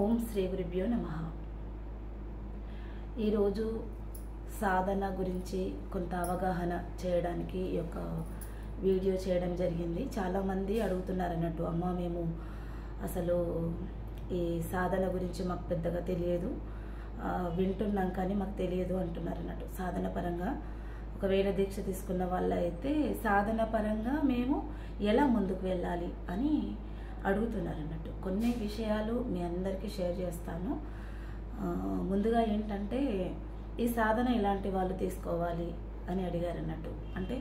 ఓం శ్రీ గురుభ్యో నమః. ఈరోజు సాధన గురించి కొంత అవగాహన చేయడానికి ఈ యొక్క వీడియో చేయడం జరిగింది. చాలామంది అడుగుతున్నారు అన్నట్టు, అమ్మ మేము అసలు ఈ సాధన గురించి మాకు పెద్దగా తెలియదు, వింటున్నాం కానీ మాకు తెలియదు అంటున్నారు అన్నట్టు. సాధన పరంగా ఒకవేళ దీక్ష తీసుకున్న వాళ్ళైతే సాధన పరంగా మేము ఎలా ముందుకు వెళ్ళాలి అని అడుగుతున్నారు అన్నట్టు. కొన్ని విషయాలు మీ అందరికీ షేర్ చేస్తాను. ముందుగా ఏంటంటే, ఈ సాధన ఇలాంటి వాళ్ళు తీసుకోవాలి అని అడిగారు అన్నట్టు. అంటే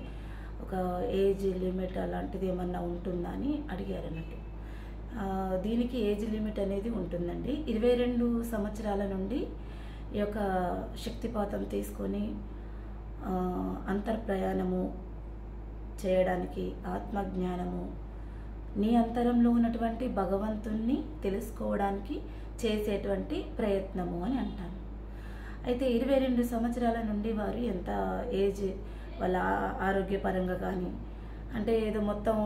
ఒక ఏజ్ లిమిట్ అలాంటిది ఏమన్నా ఉంటుందా అని అడిగారు అన్నట్టు. దీనికి ఏజ్ లిమిట్ అనేది ఉంటుందండి. 22 సంవత్సరాల నుండి ఈ యొక్క శక్తిపాతం తీసుకొని అంతర్ప్రయాణము చేయడానికి, ఆత్మజ్ఞానము, నీ అంతరంలో ఉన్నటువంటి భగవంతుణ్ణి తెలుసుకోవడానికి చేసేటువంటి ప్రయత్నము అని అంటాను. అయితే 22 సంవత్సరాల నుండి వారు ఎంత ఏజ్, వాళ్ళ ఆరోగ్యపరంగా కానీ, అంటే ఏదో మొత్తం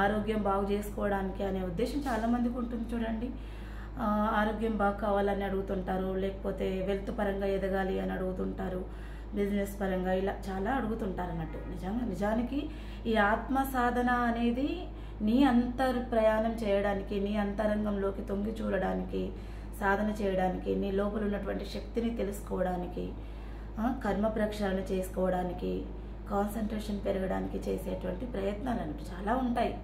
ఆరోగ్యం బాగు చేసుకోవడానికి అనే ఉద్దేశం చాలామందికి ఉంటుంది చూడండి. ఆరోగ్యం బాగా కావాలని అడుగుతుంటారు, లేకపోతే వెల్త్ పరంగా ఎదగాలి అని అడుగుతుంటారు, బిజినెస్ పరంగా ఇలా చాలా అడుగుతుంటారు అన్నట్టు. నిజానికి ఈ ఆత్మ సాధన అనేది నీ ప్రయాణం చేయడానికి, నీ అంతరంగంలోకి తొంగి చూడడానికి, సాధన చేయడానికి, నీ లోపల ఉన్నటువంటి శక్తిని తెలుసుకోవడానికి, కర్మ ప్రక్షాళన చేసుకోవడానికి, కాన్సన్ట్రేషన్ పెరగడానికి చేసేటువంటి ప్రయత్నాలు అన్నట్టు చాలా ఉంటాయి.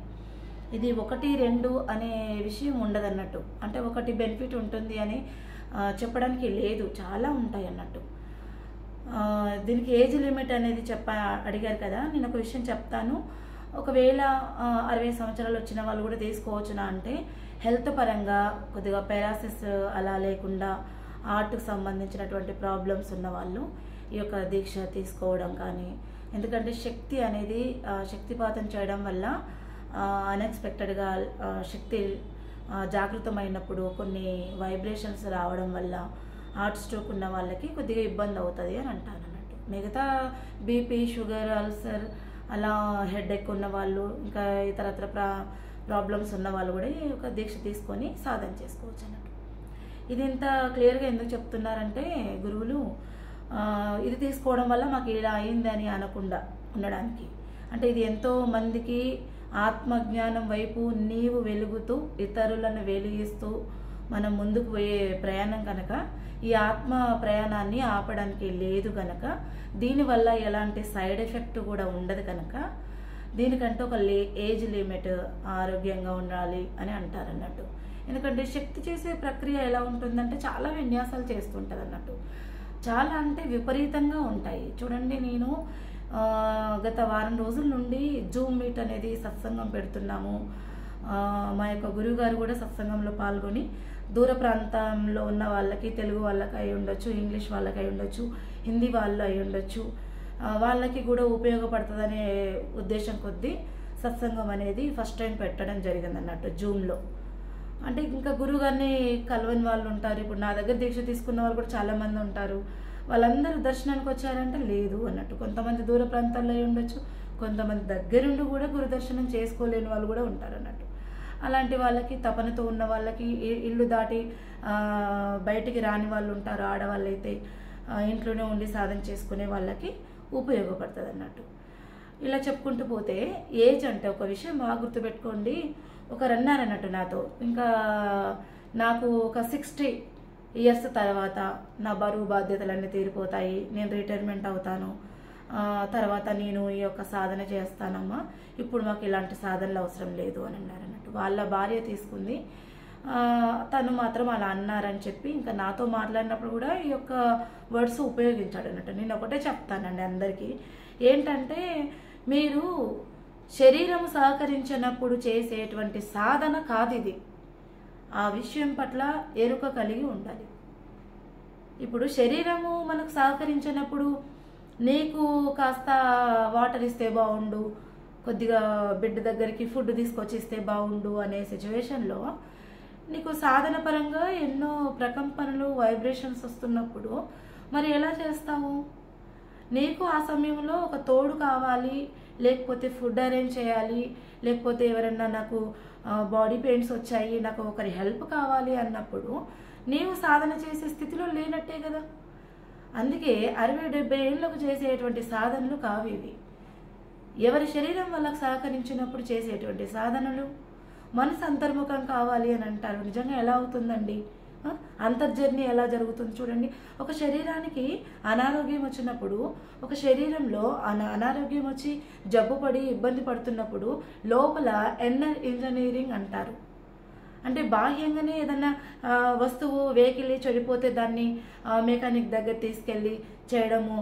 ఇది 1, 2 అనే విషయం ఉండదు అన్నట్టు. అంటే ఒకటి బెనిఫిట్ ఉంటుంది అని చెప్పడానికి లేదు, చాలా ఉంటాయి అన్నట్టు. దీనికి ఏజ్ లిమిట్ అనేది అడిగారు కదా, నేను ఒక విషయం చెప్తాను. ఒకవేళ 60 సంవత్సరాలు వచ్చిన వాళ్ళు కూడా తీసుకోవచ్చునా అంటే, హెల్త్ పరంగా కొద్దిగా పెరాసిస్ అలా లేకుండా హార్ట్కి సంబంధించినటువంటి ప్రాబ్లమ్స్ ఉన్న వాళ్ళు ఈ యొక్క దీక్ష తీసుకోవడం కానీ, ఎందుకంటే శక్తి అనేది శక్తిపాతం చేయడం వల్ల అన్ఎక్స్పెక్టెడ్గా శక్తి జాగృతమైనప్పుడు కొన్ని వైబ్రేషన్స్ రావడం వల్ల హార్ట్ స్ట్రోక్ ఉన్న వాళ్ళకి కొద్దిగా ఇబ్బంది అవుతుంది అని అంటాను అన్నట్టు. మిగతా బీపీ, షుగర్, అల్సర్, అలా హెడ్ ఎక్ ఉన్న వాళ్ళు, ఇంకా ఇతరత్ర ప్రాబ్లమ్స్ ఉన్న వాళ్ళు కూడా ఈ యొక్క దీక్ష తీసుకొని సాధన చేసుకోవచ్చు అన్నట్టు. ఇది ఇంత క్లియర్గా ఎందుకు చెప్తున్నారంటే, గురువులు ఇది తీసుకోవడం వల్ల మాకు ఇలా అయిందని అనకుండా ఉండడానికి. అంటే ఇది ఎంతో మందికి ఆత్మజ్ఞానం వైపు నీవు వెలుగుతూ ఇతరులను వెలిగిస్తూ మనం ముందుకు పోయే ప్రయాణం కనుక, ఈ ఆత్మ ప్రయాణాన్ని ఆపడానికి లేదు కనుక, దీనివల్ల ఎలాంటి సైడ్ ఎఫెక్ట్ కూడా ఉండదు కనుక, దీనికంటే ఒక ఏజ్ లిమిట్, ఆరోగ్యంగా ఉండాలి అని అంటారు అన్నట్టు. ఎందుకంటే శక్తి చేసే ప్రక్రియ ఎలా ఉంటుందంటే చాలా విన్యాసాలు చేస్తుంటుంది అన్నట్టు. చాలా అంటే విపరీతంగా ఉంటాయి చూడండి. నేను గత వారం రోజుల నుండి జూమ్ మీట్ అనేది సత్సంగం పెడుతున్నాము. మా యొక్క గురువు గారు కూడా సత్సంగంలో పాల్గొని దూర ప్రాంతంలో ఉన్న వాళ్ళకి, తెలుగు వాళ్ళకి అయి ఉండొచ్చు, ఇంగ్లీష్ వాళ్ళకి అయి ఉండొచ్చు, హిందీ వాళ్ళు అయి ఉండొచ్చు, వాళ్ళకి కూడా ఉపయోగపడుతుందనే ఉద్దేశం కొద్దీ సత్సంగం అనేది ఫస్ట్ టైం పెట్టడం జరిగింది అన్నట్టు జూమ్లో. అంటే ఇంకా గురువు గారిని కలవని వాళ్ళు ఉంటారు. ఇప్పుడు నా దగ్గర దీక్ష తీసుకున్న వాళ్ళు కూడా చాలామంది ఉంటారు. వాళ్ళందరూ దర్శనానికి వచ్చారంటే లేదు అన్నట్టు. కొంతమంది దూర ప్రాంతాల్లో అయి ఉండొచ్చు, కొంతమంది దగ్గరుండి కూడా గురు దర్శనం చేసుకోలేని వాళ్ళు కూడా ఉంటారు అన్నట్టు. అలాంటి వాళ్ళకి, తపనతో ఉన్న వాళ్ళకి, ఇల్లు దాటి బయటికి రాని వాళ్ళు ఉంటారు, ఆడవాళ్ళు అయితే ఇంట్లోనే ఉండి సాధన చేసుకునే వాళ్ళకి ఉపయోగపడుతుంది అన్నట్టు. ఇలా చెప్పుకుంటూ పోతే ఏజ్ అంటే ఒక విషయం బాగా గుర్తుపెట్టుకోండి. ఒకరు అన్నారు అన్నట్టు నాతో, ఇంకా నాకు ఒక 60 ఇయర్స్ తర్వాత నా బరువు బాధ్యతలన్నీ తీరిపోతాయి, నేను రిటైర్మెంట్ అవుతాను, తర్వాత నేను ఈ యొక్క సాధన చేస్తానమ్మా, ఇప్పుడు మాకు ఇలాంటి సాధనలు అవసరం లేదు అని అన్నారు అన్నట్టు. వాళ్ళ భార్య తీసుకుంది, తను మాత్రం అలా అన్నారని చెప్పి ఇంకా నాతో మాట్లాడినప్పుడు కూడా ఈ యొక్క వర్డ్స్ ఉపయోగించాడు అన్నట్టు. నేను ఒకటే చెప్తానండి అందరికీ, ఏంటంటే మీరు శరీరం సహకరించినప్పుడు చేసేటువంటి సాధన కాదు ఇది. ఆ విషయం పట్ల ఎరుక కలిగి ఉండాలి. ఇప్పుడు శరీరము మనకు సహకరించినప్పుడు నీకు కాస్త వాటర్ ఇస్తే బాగుండు, కొద్దిగా బిడ్డ దగ్గరికి ఫుడ్ తీసుకొచ్చి ఇస్తే బాగుండు అనే సిచ్యువేషన్లో నీకు సాధన పరంగా ఎన్నో ప్రకంపనలు, వైబ్రేషన్స్ వస్తున్నప్పుడు మరి ఎలా చేస్తావు? నీకు ఆ సమయంలో ఒక తోడు కావాలి, లేకపోతే ఫుడ్ అరేంజ్ చేయాలి, లేకపోతే ఎవరన్నా నాకు బాడీ పెయిన్స్ వచ్చాయి, నాకు ఒకరి హెల్ప్ కావాలి అన్నప్పుడు నీవు సాధన చేసే స్థితిలో లేనట్టే కదా. అందుకే 60-70 ఏళ్ళకు చేసేటువంటి సాధనలు కావు ఇవి. ఎవరి శరీరం వాళ్ళకు సహకరించినప్పుడు చేసేటువంటి సాధనలు. మనసు అంతర్ముఖం కావాలి అని అంటారు. నిజంగా ఎలా అవుతుందండి? అంతర్జర్నీ ఎలా జరుగుతుంది చూడండి. ఒక శరీరానికి అనారోగ్యం వచ్చినప్పుడు, ఒక శరీరంలో అనారోగ్యం వచ్చి జబ్బు పడి ఇబ్బంది పడుతున్నప్పుడు లోపల ఇన్నర్ ఇంజనీరింగ్ అంటారు. అంటే బాహ్యంగానే ఏదన్నా వస్తువు వెహికల్ చెడిపోతే దాన్ని మెకానిక్ దగ్గర తీసుకెళ్ళి చేయడము,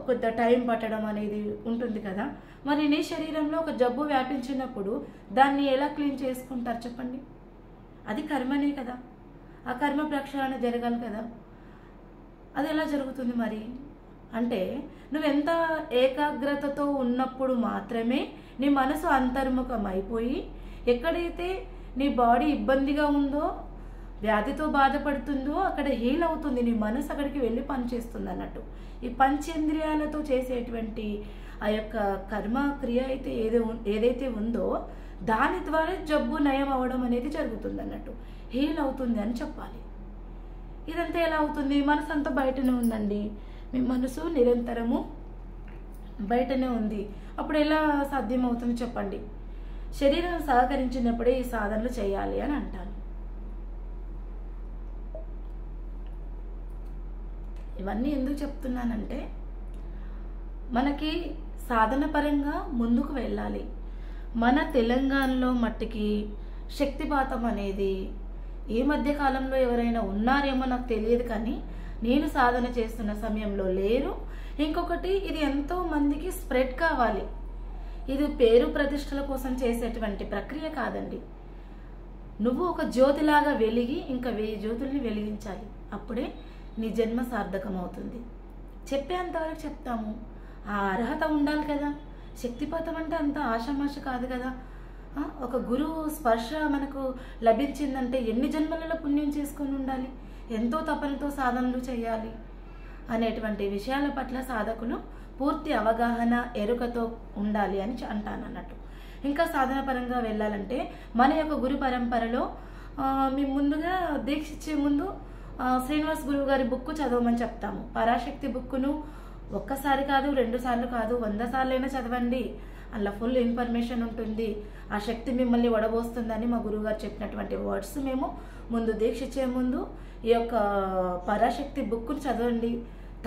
కొంత టైం పట్టడం అనేది ఉంటుంది కదా. మరి నీ శరీరంలో ఒక జబ్బు వ్యాపించినప్పుడు దాన్ని ఎలా క్లీన్ చేసుకుంటారు చెప్పండి? అది కర్మనే కదా. ఆ కర్మ ప్రక్షాళన జరగాలి కదా. అది ఎలా జరుగుతుంది మరి? అంటే నువ్వెంత ఏకాగ్రతతో ఉన్నప్పుడు మాత్రమే నీ మనసు అంతర్ముఖం అయిపోయి, ఎక్కడైతే నీ బాడీ ఇబ్బందిగా ఉందో, వ్యాధితో బాధపడుతుందో అక్కడ హీల్ అవుతుంది. నీ మనసు అక్కడికి వెళ్ళి పనిచేస్తుంది అన్నట్టు. ఈ పంచేంద్రియాలతో చేసేటువంటి ఆ యొక్క కర్మ క్రియ అయితే ఏదైతే ఉందో దాని ద్వారా జబ్బు నయం అవ్వడం అనేది జరుగుతుంది అన్నట్టు, హీల్ అవుతుంది అని చెప్పాలి. ఇదంతా ఎలా అవుతుంది? మనసు అంతా బయటనే ఉందండి. మీ మనసు నిరంతరము బయటనే ఉంది. అప్పుడు ఎలా సాధ్యం అవుతుంది చెప్పండి? శరీరం సహకరించినప్పుడే ఈ సాధనలు చేయాలి అని అంటాను. ఇవన్నీ ఎందుకు చెప్తున్నానంటే, మనకి సాధన పరంగా ముందుకు వెళ్ళాలి. మన తెలంగాణలో మట్టికి శక్తిపాతం అనేది ఈ మధ్య కాలంలో ఎవరైనా ఉన్నారేమో నాకు తెలియదు, కానీ నేను సాధన చేస్తున్న సమయంలో లేరు. ఇంకొకటి, ఇది ఎంతో మందికి స్ప్రెడ్ కావాలి. ఇది పేరు ప్రతిష్టల కోసం చేసేటువంటి ప్రక్రియ కాదండి. నువ్వు ఒక జ్యోతిలాగా వెలిగి ఇంకా 1000 జ్యోతుల్ని వెలిగించాలి. అప్పుడే నీ జన్మ సార్థకం అవుతుంది. చెప్పేంతవరకు చెప్తాము. ఆ అర్హత ఉండాలి కదా. శక్తిపాతం అంటే అంత ఆషామాష కాదు కదా. ఒక గురువు స్పర్శ మనకు లభించిందంటే ఎన్ని జన్మలలో పుణ్యం చేసుకొని ఉండాలి, ఎంతో తపనతో సాధనలు చేయాలి అనేటువంటి విషయాల పట్ల సాధకులు పూర్తి అవగాహన ఎరుకతో ఉండాలి అని అంటాను అన్నట్టు. ఇంకా సాధన పరంగా వెళ్ళాలంటే మన యొక్క గురు పరంపరలో మేము ముందుగా దీక్ష ఇచ్చే ముందు శ్రీనివాస్ గురువు గారి బుక్ చదవమని చెప్తాము. పరాశక్తి బుక్ను ఒక్కసారి కాదు, 2 సార్లు కాదు, 100 సార్లైనా చదవండి. అందులో ఫుల్ ఇన్ఫర్మేషన్ ఉంటుంది. ఆ శక్తి మిమ్మల్ని వడబోస్తుందని మా గురువుగారు చెప్పినటువంటి వర్డ్స్ మేము ముందు దీక్ష ఇచ్చే ముందు ఈ యొక్క పరాశక్తి బుక్ను చదవండి.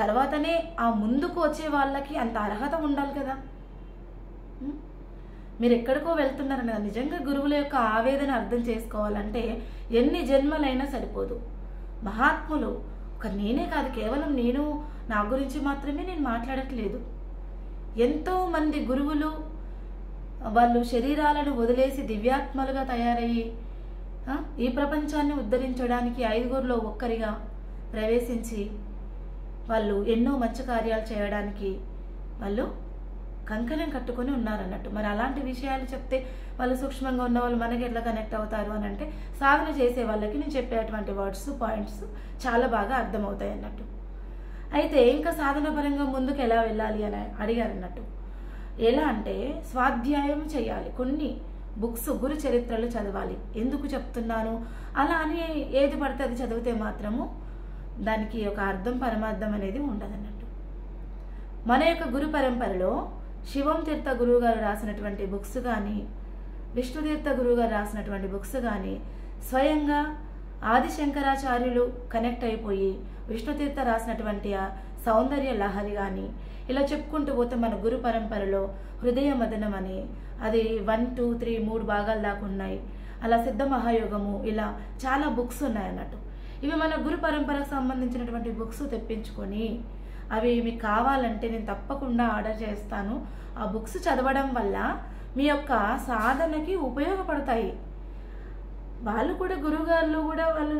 తర్వాతనే ఆ ముందుకు వచ్చే వాళ్ళకి అంత అర్హత ఉండాలి కదా. మీరు ఎక్కడికో వెళ్తున్నారు కదా. నిజంగా గురువుల యొక్క ఆవేదన అర్థం చేసుకోవాలంటే ఎన్ని జన్మలైనా సరిపోదు. మహాత్ములు ఒక నేనే కాదు, కేవలం నేను నా గురించి మాత్రమే నేను మాట్లాడట్లేదు. ఎంతో మంది గురువులు వాళ్ళు శరీరాలను వదిలేసి దివ్యాత్మలుగా తయారయ్యి ఈ ప్రపంచాన్ని ఉద్ధరించడానికి 5గురిలో ఒక్కరిగా ప్రవేశించి వాళ్ళు ఎన్నో మంచి కార్యాలు చేయడానికి వాళ్ళు కంకణం కట్టుకొని ఉన్నారన్నట్టు. మరి అలాంటి విషయాలు చెప్తే వాళ్ళు సూక్ష్మంగా ఉన్న వాళ్ళు మనకి ఎట్లా కనెక్ట్ అవుతారు అని అంటే, సాధన చేసే వాళ్ళకి నేను చెప్పేటువంటి వర్డ్స్ పాయింట్స్ చాలా బాగా అర్థమవుతాయి అన్నట్టు. అయితే ఇంకా సాధన పరంగా ముందుకు ఎలా వెళ్ళాలి అని అడిగారు అన్నట్టు. ఎలా అంటే స్వాధ్యాయం చేయాలి. కొన్ని బుక్స్ గురు చరిత్రలు చదవాలి. ఎందుకు చెప్తున్నాను అలా అని ఏది పడితే అది చదివితే మాత్రము దానికి ఒక అర్థం పరమార్థం అనేది ఉండదన్నట్టు. మన యొక్క గురు పరంపరలో శివం తీర్థ గురువు గారు రాసినటువంటి బుక్స్ కానీ, విష్ణుతీర్థ గురువు గారు రాసినటువంటి బుక్స్ కానీ, స్వయంగా ఆదిశంకరాచార్యులు కనెక్ట్ అయిపోయి విష్ణుతీర్థ రాసినటువంటి ఆ సౌందర్య లహరి కానీ, ఇలా చెప్పుకుంటూ పోతే మన గురు పరంపరలో హృదయ మదనం అని అది 1, 2, 3 3 భాగాల దాకా ఉన్నాయి. అలా సిద్ధ మహాయోగము, ఇలా చాలా బుక్స్ ఉన్నాయి అన్నట్టు. ఇవి మన గురు పరంపరకు సంబంధించినటువంటి బుక్స్ తెప్పించుకొని అవి మీకు కావాలంటే నేను తప్పకుండా ఆర్డర్ చేస్తాను. ఆ బుక్స్ చదవడం వల్ల మీ యొక్క సాధనకి ఉపయోగపడతాయి. వాళ్ళు కూడా గురువుగారు కూడా వాళ్ళు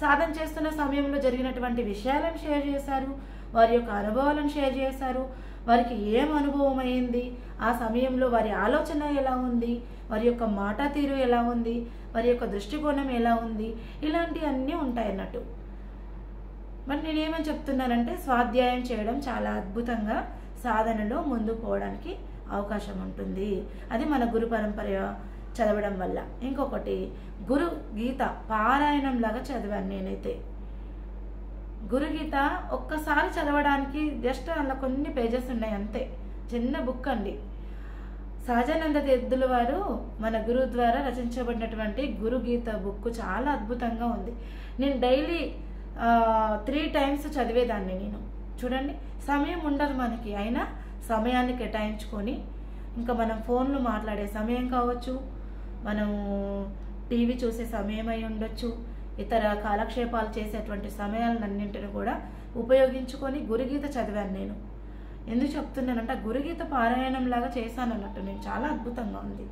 సాధన చేస్తున్న సమయంలో జరిగినటువంటి విషయాలను షేర్ చేశారు, వారి యొక్క అనుభవాలను షేర్ చేశారు. వారికి ఏం అనుభవం అయింది, ఆ సమయంలో వారి ఆలోచన ఎలా ఉంది, వారి యొక్క మాట తీరు ఎలా ఉంది, వారి యొక్క దృష్టికోణం ఎలా ఉంది, ఇలాంటివన్నీ ఉంటాయి అన్నట్టు. మరి నేనేమని చెప్తున్నానంటే స్వాధ్యాయం చేయడం చాలా అద్భుతంగా సాధనలో ముందుకు పోవడానికి అవకాశం ఉంటుంది. అది మన గురు పరంపర చదవడం వల్ల. ఇంకొకటి గురు గీత పారాయణం లాగా చదివాను నేనైతే. గురుగీత ఒక్కసారి చదవడానికి జస్ట్ అలా కొన్ని పేజెస్ ఉన్నాయి అంతే, చిన్న బుక్ అండి. సహజానంద తీర్థుల వారు మన గురువు ద్వారా రచించబడినటువంటి గురుగీత బుక్ చాలా అద్భుతంగా ఉంది. నేను డైలీ 3 times చదివేదాన్ని నేను. చూడండి, సమయం ఉండదు మనకి, అయినా సమయాన్ని కేటాయించుకొని, ఇంకా మనం ఫోన్లు మాట్లాడే సమయం కావచ్చు, మనం టీవీ చూసే సమయం అయి ఉండొచ్చు, ఇతర కాలక్షేపాలు చేసేటువంటి సమయాలన్నింటిని కూడా ఉపయోగించుకొని గురుగీత చదివాను నేను. ఎందుకు చెప్తున్నానంటే గురుగీత పారాయణం లాగా చేశాను అన్నట్టు నేను. చాలా అద్భుతంగా ఉంది.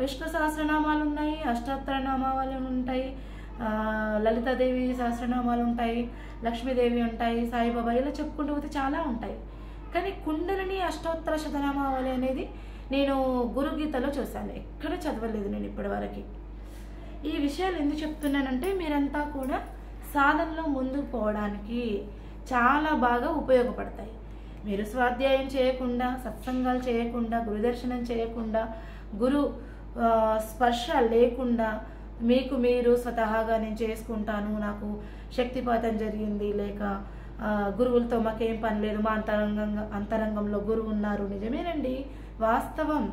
విష్ణు సహస్రనామాలు ఉన్నాయి, అష్టాత్తర నామాలు ఉంటాయి, లలితాదేవి సహస్రనామాలు ఉంటాయి, లక్ష్మీదేవి ఉంటాయి, సాయిబాబా, ఇలా చెప్పుకుంటూ పోతే చాలా ఉంటాయి. కానీ కుండలిని అష్టోత్తర శతనామావళి అనేది నేను గురుగీతలో చూశాను, ఎక్కడ చదవలేదు నేను ఇప్పటివరకు. ఈ విషయాలు ఎందుకు చెప్తున్నానంటే మీరంతా కూడా సాధనలో ముందుకు పోవడానికి చాలా బాగా ఉపయోగపడతాయి. మీరు స్వాధ్యాయం చేయకుండా, సత్సంగాలు చేయకుండా, గురుదర్శనం చేయకుండా, గురు స్పర్శ లేకుండా మీకు మీరు స్వతహాగా నేను చేసుకుంటాను, నాకు శక్తిపాతం జరిగింది, లేక గురువులతో మాకేం పని లేదు, మా అంతరంగంలో గురువు ఉన్నారు. నిజమేనండి, వాస్తవం.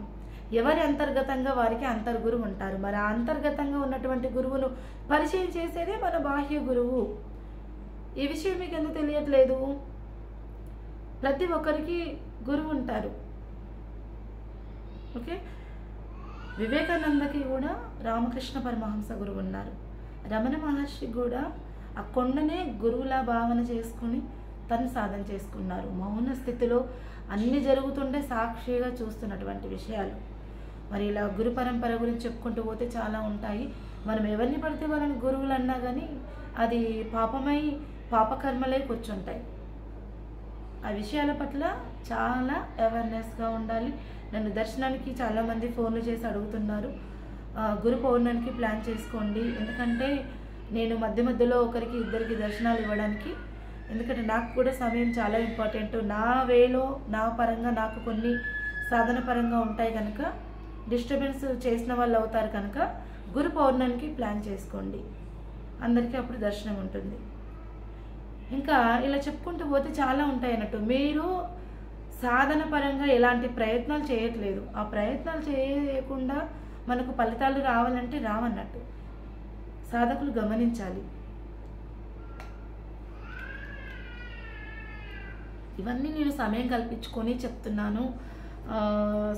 ఎవరి అంతర్గతంగా వారికి అంతర్గురువు ఉంటారు. మరి ఆ అంతర్గతంగా ఉన్నటువంటి గురువును పరిచయం చేసేదే మన బాహ్య గురువు. ఈ విషయం మీకు ఎందుకు తెలియట్లేదు? ప్రతి ఒక్కరికి గురువు ఉంటారు. ఓకే, వివేకానందకి కూడా రామకృష్ణ పరమహంస గురువు ఉన్నారు. రమణ మహర్షి కూడా ఆ కొండనే గురువులా భావన చేసుకుని తను సాధన చేసుకున్నారు. మౌన స్థితిలో అన్ని జరుగుతుంటే సాక్షిగా చూస్తున్నటువంటి విషయాలు. మరి ఇలా గురు పరంపర గురించి చెప్పుకుంటూ పోతే చాలా ఉంటాయి. మనం ఎవరిని పడితే వాళ్ళని గురువులు అన్నా కానీ అది పాపమై పాపకర్మలే కూర్చుంటాయి. ఆ విషయాల పట్ల చాలా అవేర్నెస్గా ఉండాలి. నన్ను దర్శనానికి చాలామంది ఫోన్లు చేసి అడుగుతున్నారు, గురు పౌర్ణమికి ప్లాన్ చేసుకోండి. ఎందుకంటే నేను మధ్యలో ఒకరికి ఇద్దరికి దర్శనాలు ఇవ్వడానికి, ఎందుకంటే నాకు కూడా సమయం చాలా ఇంపార్టెంట్. నా వేలో నా పరంగా నాకు కొన్ని సాధన పరంగా ఉంటాయి కనుక డిస్టర్బెన్స్ చేసిన వాళ్ళు అవుతారు కనుక గురు పౌర్ణమికి ప్లాన్ చేసుకోండి, అందరికీ అప్పుడు దర్శనం ఉంటుంది. ఇంకా ఇలా చెప్పుకుంటూ పోతే చాలా ఉంటాయి అన్నట్టు. మీరు సాధన పరంగా ఎలాంటి ప్రయత్నాలు చేయట్లేదు, ఆ ప్రయత్నాలు చేయకుండా మనకు ఫలితాలు రావాలంటే రావన్నట్టు సాధకులు గమనించాలి. ఇవన్నీ నేను సమయం కల్పించుకొని చెప్తున్నాను.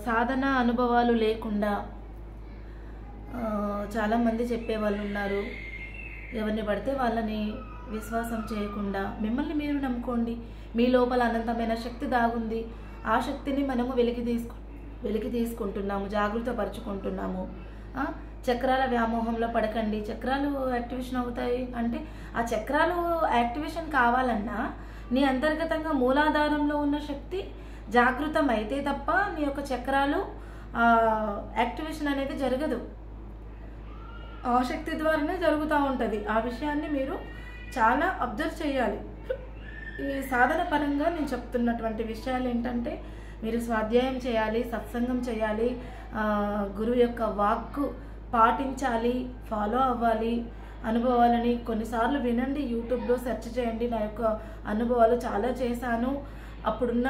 సాధన అనుభవాలు లేకుండా చాలామంది చెప్పేవాళ్ళు ఉన్నారు. ఎవరిని పడితే వాళ్ళని విశ్వాసం చేయకుండా మిమ్మల్ని మీరు నమ్ముకోండి. మీ లోపల అనంతమైన శక్తి దాగుంది. ఆ శక్తిని మనము వెలికి తీసుకుంటున్నాము, జాగృత పరుచుకుంటున్నాము. చక్రాల వ్యామోహంలో పడకండి. చక్రాలు యాక్టివేషన్ అవుతాయి అంటే ఆ చక్రాలు యాక్టివేషన్ కావాలన్నా నీ అంతర్గతంగా మూలాధారంలో ఉన్న శక్తి జాగృతం అయితే తప్ప నీ యొక్క చక్రాలు యాక్టివేషన్ అనేది జరగదు. ఆ శక్తి ద్వారానే జరుగుతూ ఉంటుంది. ఆ విషయాన్ని మీరు చాలా అబ్జర్వ్ చేయాలి. ఈ సాధన పరంగా నేను చెప్తున్నటువంటి విషయాలు ఏంటంటే మీరు స్వాధ్యాయం చేయాలి, సత్సంగం చేయాలి, గురువు యొక్క వాక్కు పాటించాలి, ఫాలో అవ్వాలి. అనుభవాలని కొన్నిసార్లు వినండి, యూట్యూబ్లో సెర్చ్ చేయండి. నా యొక్క అనుభవాలు చాలా చేశాను, అప్పుడున్న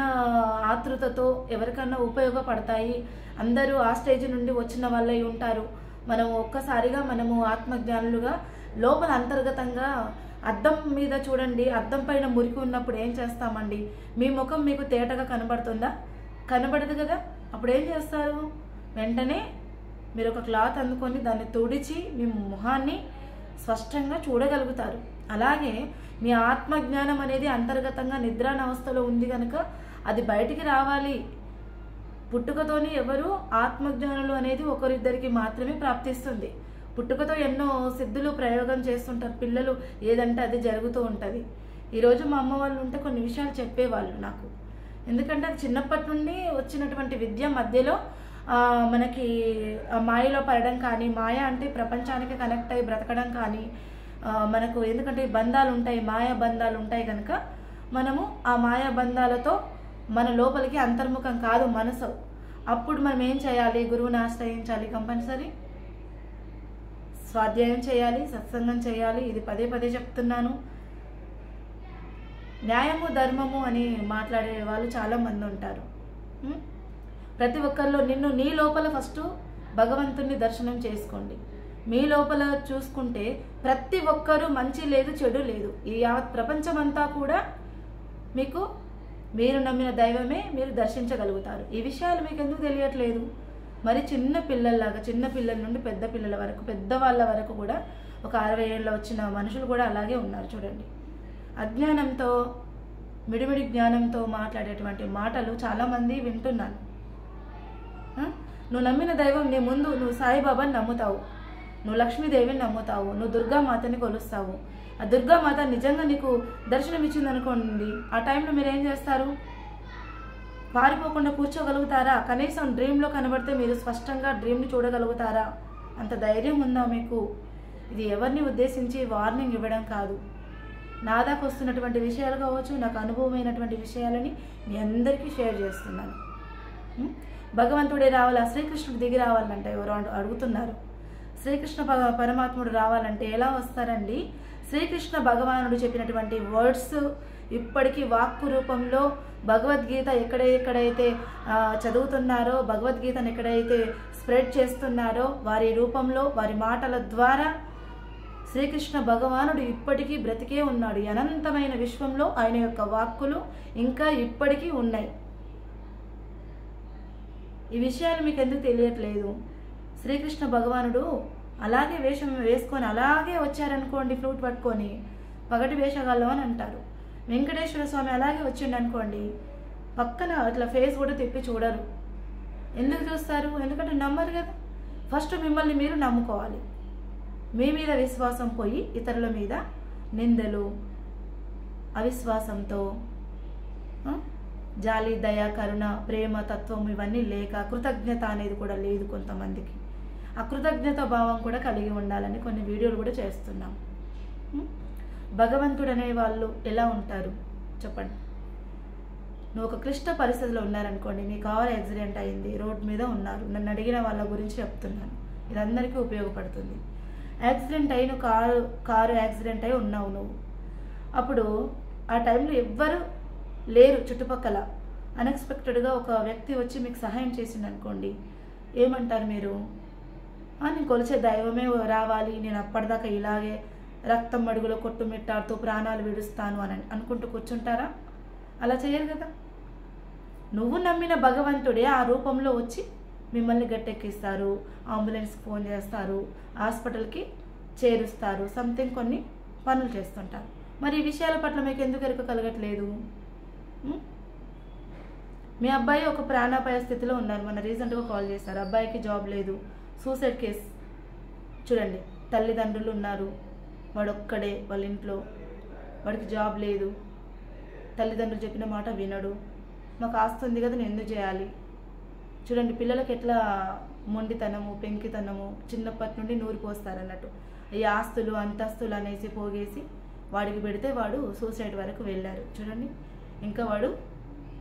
ఆతృతతో ఎవరికన్నా ఉపయోగపడతాయి. అందరూ ఆ స్టేజ్ నుండి వచ్చిన వాళ్ళే ఉంటారు. మనం ఒక్కసారిగా మనము ఆత్మజ్ఞానులుగా లోపల అంతర్గతంగా అద్దం మీద చూడండి, అద్దం పైన మురికి ఉన్నప్పుడు ఏం చేస్తామండి? మీ ముఖం మీకు తేటగా కనబడుతుందా? కనబడదు కదా. అప్పుడు ఏం చేస్తారు? వెంటనే మీరు ఒక క్లాత్ అందుకొని దాన్ని తుడిచి మీ ముఖాన్ని స్పష్టంగా చూడగలుగుతారు. అలాగే మీ ఆత్మజ్ఞానం అనేది అంతర్గతంగా నిద్రానవస్థలో ఉంది కనుక అది బయటికి రావాలి. పుట్టుకతోని ఎవరు ఆత్మజ్ఞానులు అనేది ఒకరిద్దరికి మాత్రమే ప్రాప్తిస్తుంది. పుట్టుకతో ఎన్నో సిద్ధులు ప్రయోగం చేస్తుంటారు పిల్లలు, ఏదంటే అది జరుగుతూ ఉంటుంది. ఈరోజు మా అమ్మ వాళ్ళు ఉంటే కొన్ని విషయాలు చెప్పేవాళ్ళు నాకు. ఎందుకంటే అది చిన్నప్పటి నుండి వచ్చినటువంటి విద్య మధ్యలో మనకి మాయలో పడడం కానీ, మాయ అంటే ప్రపంచానికి కనెక్ట్ అయ్యి బ్రతకడం కానీ మనకు, ఎందుకంటే బంధాలు ఉంటాయి, మాయా బంధాలు ఉంటాయి కనుక మనము ఆ మాయా బంధాలతో మన లోపలికి అంతర్ముఖం కాదు మనసు, అప్పుడు మనం ఏం చేయాలి? గురువుని ఆశ్రయించాలి, కంపల్సరీ స్వాధ్యాయం చేయాలి, సత్సంగం చేయాలి. ఇది పదే పదే చెప్తున్నాను. న్యాయము ధర్మము అని మాట్లాడే వాళ్ళు చాలామంది ఉంటారు. ప్రతి ఒక్కరిలో నీ లోపల ఫస్ట్ భగవంతుని దర్శనం చేసుకోండి. మీ లోపల చూసుకుంటే ప్రతి ఒక్కరూ మంచి లేదు, చెడు లేదు. ఈ యావత్ ప్రపంచమంతా కూడా మీకు మీరు నమ్మిన దైవమే మీరు దర్శించగలుగుతారు. ఈ విషయాలు మీకు ఎందుకు తెలియట్లేదు? మరి చిన్న పిల్లల నుండి పెద్ద పిల్లల వరకు, పెద్దవాళ్ళ వరకు కూడా ఒక 60 ఏళ్ళ వచ్చిన మనుషులు కూడా అలాగే ఉన్నారు. చూడండి, అజ్ఞానంతో మిడిమిడి జ్ఞానంతో మాట్లాడేటువంటి మాటలు చాలామంది వింటున్నాను. నువ్వు నమ్మిన దైవం నీ ముందు, నువ్వు సాయిబాబాని నమ్ముతావు, నువ్వు లక్ష్మీదేవిని నమ్ముతావు, నువ్వు దుర్గామాతని కొలుస్తావు. ఆ దుర్గామాత నిజంగా నీకు దర్శనం ఇచ్చింది అనుకోండి, ఆ టైంలో మీరు ఏం చేస్తారు? పారిపోకుండా కూర్చోగలుగుతారా? కనీసం డ్రీమ్లో కనబడితే మీరు స్పష్టంగా డ్రీమ్ని చూడగలుగుతారా? అంత ధైర్యం ఉందా మీకు? ఇది ఎవరిని ఉద్దేశించి వార్నింగ్ ఇవ్వడం కాదు. నా దాకా వస్తున్నటువంటి విషయాలు కావచ్చు, నాకు అనుభవమైనటువంటి విషయాలని మీ అందరికీ షేర్ చేస్తున్నాను. భగవంతుడే రావాలా? శ్రీకృష్ణుడు దిగి రావాలంటే ఎవరు అడుగుతున్నారు. శ్రీకృష్ణ పరమాత్ముడు రావాలంటే ఎలా వస్తారండి? శ్రీకృష్ణ భగవానుడు చెప్పినటువంటి వర్డ్స్ ఇప్పటికీ వాక్కు రూపంలో భగవద్గీత ఎక్కడైతే చదువుతున్నారో, భగవద్గీతను ఎక్కడైతే స్ప్రెడ్ చేస్తున్నారో వారి రూపంలో, వారి మాటల ద్వారా శ్రీకృష్ణ భగవానుడు ఇప్పటికీ బ్రతికే ఉన్నాడు. అనంతమైన విశ్వంలో ఆయన యొక్క వాక్కులు ఇంకా ఇప్పటికీ ఉన్నాయి. ఈ విషయాలు మీకు ఎందుకు తెలియట్లేదు? శ్రీకృష్ణ భగవానుడు అలాగే వేషం వేసుకొని అలాగే వచ్చారనుకోండి, ఫ్లూట్ పట్టుకొని, పగటి వేషగాళ్ళు అని అంటారు. వెంకటేశ్వర స్వామి అలాగే వచ్చిండు అనుకోండి, పక్కన అట్లా ఫేస్ కూడా తిప్పి చూడరు. ఎందుకు చూస్తారు? ఎందుకంటే నమ్మరు కదా. ఫస్ట్ మిమ్మల్ని మీరు నమ్ముకోవాలి. మీ మీద విశ్వాసం పోయి ఇతరుల మీద నిందలు, అవిశ్వాసంతో జాలి, దయ, కరుణ, ప్రేమ తత్వం ఇవన్నీ లేక కృతజ్ఞత అనేది కూడా లేదు కొంతమందికి. ఆ కృతజ్ఞత భావం కూడా కలిగి ఉండాలని కొన్ని వీడియోలు కూడా చేస్తున్నాం. భగవంతుడు అనే వాళ్ళు ఎలా ఉంటారు చెప్పండి? నువ్వు ఒక క్లిష్ట పరిస్థితిలో ఉన్నారనుకోండి, మీ కారు యాక్సిడెంట్ అయింది, రోడ్ మీద ఉన్నారు, నన్ను అడిగిన వాళ్ళ గురించి చెప్తున్నాను, ఇది అందరికీ ఉపయోగపడుతుంది. యాక్సిడెంట్ అయి నువ్వు కారు యాక్సిడెంట్ అయి ఉన్నావు నువ్వు, అప్పుడు ఆ టైంలో ఎవ్వరు లేరు చుట్టుపక్కల, అన్ఎక్స్పెక్టెడ్గా ఒక వ్యక్తి వచ్చి మీకు సహాయం చేసిండు అనుకోండి, ఏమంటారు మీరు? నేను కొలిచే దైవమే రావాలి, నేను అప్పటిదాకా ఇలాగే రక్తం మడుగులో కొట్టుమిట్టాడుతూ ప్రాణాలు విడుస్తాను అని అనుకుంటూ కూర్చుంటారా? అలా చేయరు కదా. నువ్వు నమ్మిన భగవంతుడే ఆ రూపంలో వచ్చి మిమ్మల్ని గట్టెక్కిస్తారు, అంబులెన్స్కి ఫోన్ చేస్తారు, హాస్పిటల్కి చేరుస్తారు, సంథింగ్ కొన్ని పనులు చేస్తుంటారు. మరి ఈ విషయాల పట్ల మీకు ఎందుకు ఎరుక కలగట్లేదు? మీ అబ్బాయి ఒక ప్రాణాపాయ స్థితిలో ఉన్నారు, మన రీసెంట్గా కాల్ చేశారు. అబ్బాయికి జాబ్ లేదు, సూసైడ్ కేసు. చూడండి, తల్లిదండ్రులు ఉన్నారు, వాడు ఒక్కడే వాళ్ళ ఇంట్లో, వాడికి జాబ్ లేదు, తల్లిదండ్రులు చెప్పిన మాట వినడు. మాకు ఆస్తి ఉంది కదా, నేను ఎందుకు చేయాలి? చూడండి, పిల్లలకి ఎట్లా మొండితనము, పెంకితనము చిన్నప్పటి నుండి నూరిపోస్తారన్నట్టు. ఈ ఆస్తులు అంతస్తులు అనేసి పోగేసి వాడికి పెడితే వాడు సూసైడ్ వరకు వెళ్ళారు. చూడండి, ఇంకా వాడు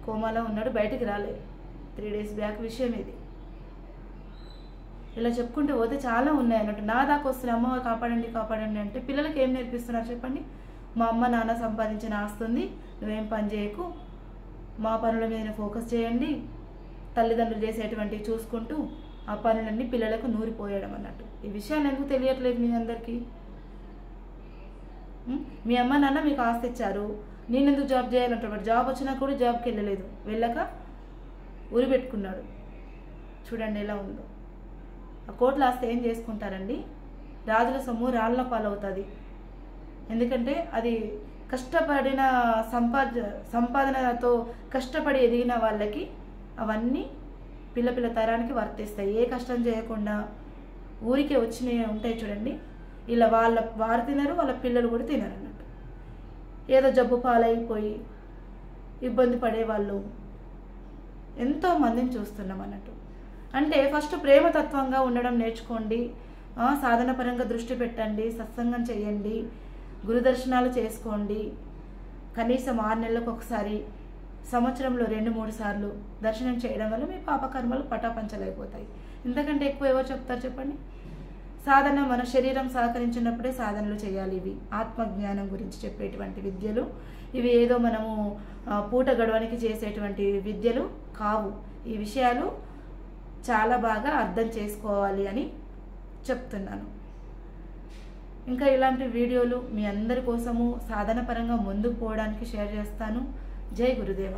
కోమాలో ఉన్నాడు, బయటికి రాలేదు. 3 days బ్యాక్ విషయం ఇది. ఇలా చెప్పుకుంటూ పోతే చాలా ఉన్నాయి అన్నట్టు. నా దాకా వస్తున్న అమ్మ కాపాడండి కాపాడండి అంటే పిల్లలకి ఏం నేర్పిస్తున్నారు చెప్పండి? మా అమ్మ నాన్న సంపాదించిన ఆస్తుంది, నువ్వేం పని చేయకు, మా పనుల మీద ఫోకస్ చేయండి, తల్లిదండ్రులు చేసేటువంటివి చూసుకుంటూ ఆ పనులన్నీ పిల్లలకు నూరిపోయడం అన్నట్టు. ఈ విషయాన్ని ఎందుకు తెలియట్లేదు మీ అందరికీ? మీ అమ్మ నాన్న మీకు ఆస్తి ఇచ్చారు, నేను ఎందుకు జాబ్ చేయాలంటాడు. జాబ్ వచ్చినా కూడా జాబ్కి వెళ్ళలేదు, వెళ్ళక ఉరి పెట్టుకున్నాడు. చూడండి ఎలా ఉందో. ఆ కోట్ల ఆస్తి ఏం చేసుకుంటారండి? రాజుల సొమ్ము రాళ్ల పాలవుతుంది. ఎందుకంటే అది కష్టపడిన సంపాదనతో కష్టపడి ఎదిగిన వాళ్ళకి అవన్నీ పిల్ల తరానికి వర్తిస్తాయి. ఏ కష్టం చేయకుండా ఊరికే వచ్చినవి ఉంటాయి చూడండి, ఇలా వారు తినరు, వాళ్ళ పిల్లలు కూడా తినరు అన్నట్టు. ఏదో జబ్బు పాలైపోయి ఇబ్బంది పడేవాళ్ళు ఎంతో మందిని చూస్తున్నాం అన్నట్టు. అంటే ఫస్ట్ ప్రేమతత్వంగా ఉండడం నేర్చుకోండి, సాధన పరంగా దృష్టి పెట్టండి, సత్సంగం చేయండి, గురుదర్శనాలు చేసుకోండి, కనీసం 6 నెలలకు ఒకసారి సంవత్సరంలో 2-3 సార్లు దర్శనం చేయడం వల్ల మీ పాపకర్మలు పటాపంచలైపోతాయి. ఇంతకంటే ఎక్కువ ఎవరు చెప్తారు చెప్పండి? సాధన మన శరీరం సహకరించినప్పుడే సాధనలు చేయాలి. ఇవి ఆత్మజ్ఞానం గురించి చెప్పేటువంటి విద్యలు. ఇవి ఏదో మనము పూట గడవడానికి చేసేటువంటి విద్యలు కావు. ఈ విషయాలు చాలా బాగా అర్థం చేసుకోవాలి అని చెప్తున్నాను. ఇంకా ఇలాంటి వీడియోలు మీ అందరి కోసము సాధన పరంగా ముందుకు పోవడానికి షేర్ చేస్తాను. జై గురుదేవ.